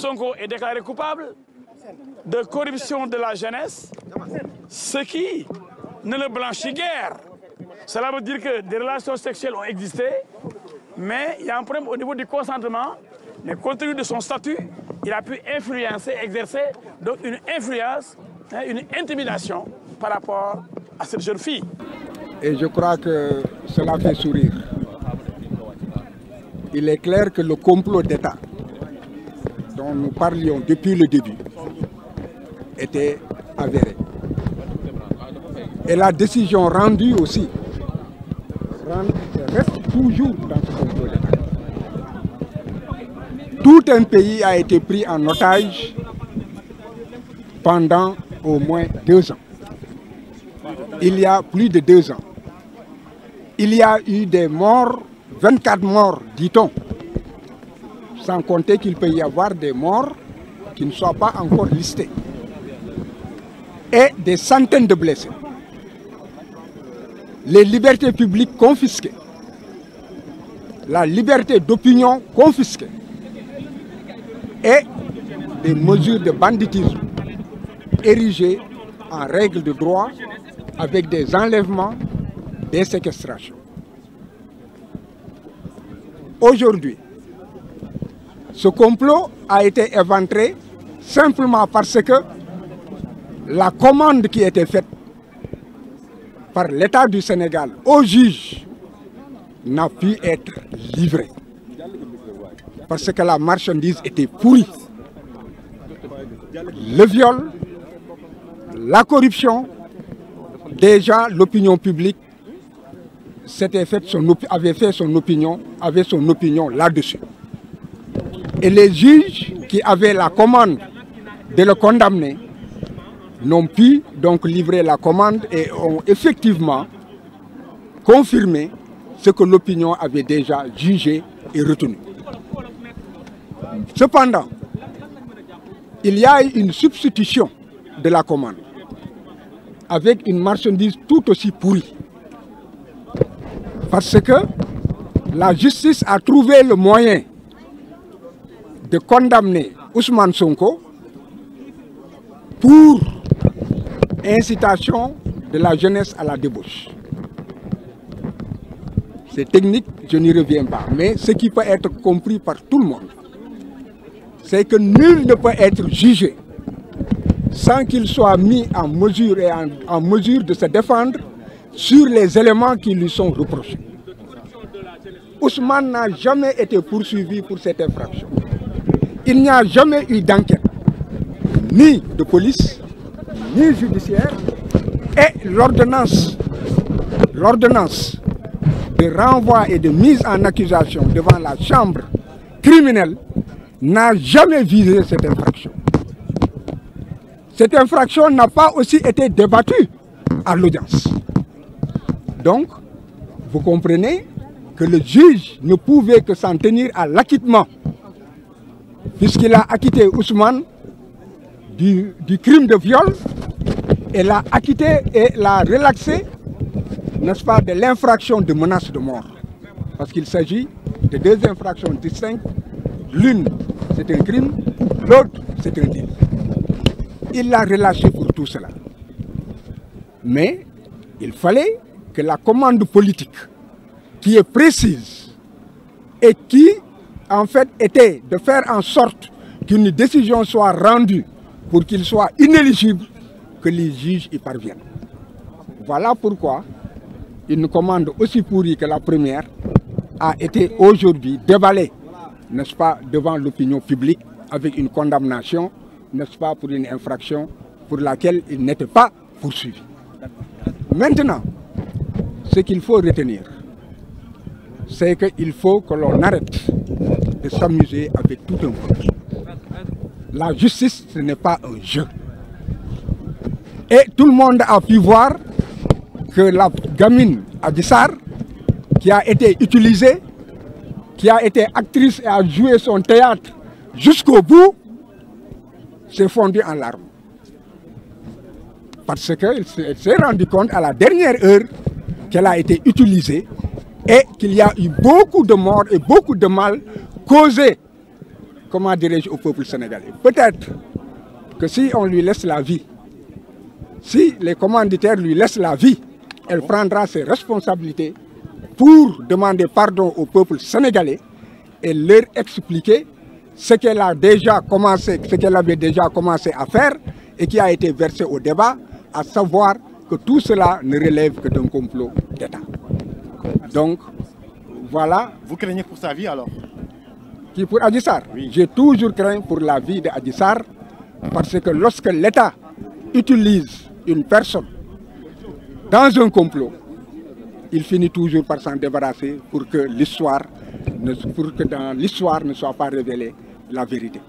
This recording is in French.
Sonko est déclaré coupable de corruption de la jeunesse, ce qui ne le blanchit guère. Cela veut dire que des relations sexuelles ont existé, mais il y a un problème au niveau du consentement. Mais compte tenu de son statut, il a pu influencer, exercer donc une influence, une intimidation par rapport à cette jeune fille. Et je crois que cela fait sourire. Il est clair que le complot d'État dont nous parlions depuis le début était avéré. Et la décision rendue aussi reste toujours dans ce complot d'État. Tout un pays a été pris en otage pendant au moins 2 ans. Il y a plus de 2 ans. Il y a eu des morts, 24 morts, dit-on. Sans compter qu'il peut y avoir des morts qui ne soient pas encore listés. Et des centaines de blessés. Les libertés publiques confisquées. La liberté d'opinion confisquée. Et des mesures de banditisme érigées en règle de droit avec des enlèvements, des séquestrations. Aujourd'hui, ce complot a été éventré simplement parce que la commande qui était faite par l'État du Sénégal au juge n'a pu être livrée. Parce que la marchandise était pourrie. Le viol, la corruption, déjà l'opinion publique avait son opinion là-dessus. Et les juges qui avaient la commande de le condamner n'ont pu donc livrer la commande et ont effectivement confirmé ce que l'opinion avait déjà jugé et retenu. Cependant, il y a une substitution de la commande avec une marchandise tout aussi pourrie. Parce que la justice a trouvé le moyen de condamner Ousmane Sonko pour incitation de la jeunesse à la débauche. C'est technique, je n'y reviens pas. Mais ce qui peut être compris par tout le monde, c'est que nul ne peut être jugé sans qu'il soit mis en mesure et en mesure de se défendre sur les éléments qui lui sont reprochés. Ousmane n'a jamais été poursuivi pour cette infraction. Il n'y a jamais eu d'enquête, ni de police, ni judiciaire, et l'ordonnance de renvoi et de mise en accusation devant la chambre criminelle n'a jamais visé cette infraction. Cette infraction n'a pas aussi été débattue à l'audience. Donc, vous comprenez que le juge ne pouvait que s'en tenir à l'acquittement, puisqu'il a acquitté Ousmane du crime de viol et l'a acquitté et l'a relaxé, n'est-ce pas, de l'infraction de menace de mort. Parce qu'il s'agit de 2 infractions distinctes. L'une, c'est un crime, l'autre, c'est un délit. Il l'a relâché pour tout cela. Mais il fallait que la commande politique, qui est précise et qui, en fait, était de faire en sorte qu'une décision soit rendue pour qu'il soit inéligible, que les juges y parviennent. Voilà pourquoi une commande aussi pourrie que la première a été aujourd'hui déballée, n'est-ce pas, devant l'opinion publique avec une condamnation, n'est-ce pas, pour une infraction pour laquelle il n'était pas poursuivi. Maintenant, ce qu'il faut retenir, c'est qu'il faut que l'on arrête de s'amuser avec tout un monde. La justice, ce n'est pas un jeu. Et tout le monde a pu voir que la gamine Adji Sarr, qui a été utilisée, qui a été actrice et a joué son théâtre jusqu'au bout, s'est fondue en larmes. Parce qu'elle s'est rendue compte à la dernière heure qu'elle a été utilisée et qu'il y a eu beaucoup de morts et beaucoup de mal causés comment dirais-je, au peuple sénégalais. Peut-être que si on lui laisse la vie, si les commanditaires lui laissent la vie, elle prendra ses responsabilités pour demander pardon au peuple sénégalais et leur expliquer ce qu'elle a déjà commencé, ce qu'elle avait déjà commencé à faire et qui a été versé au débat, à savoir que tout cela ne relève que d'un complot d'État. Donc, voilà. Vous craignez pour sa vie alors? Qui pour Adji Sarr? Oui. J'ai toujours craint pour la vie d'Adji Sarr parce que lorsque l'État utilise une personne dans un complot, il finit toujours par s'en débarrasser pour que dans l'histoire ne soit pas révélée la vérité.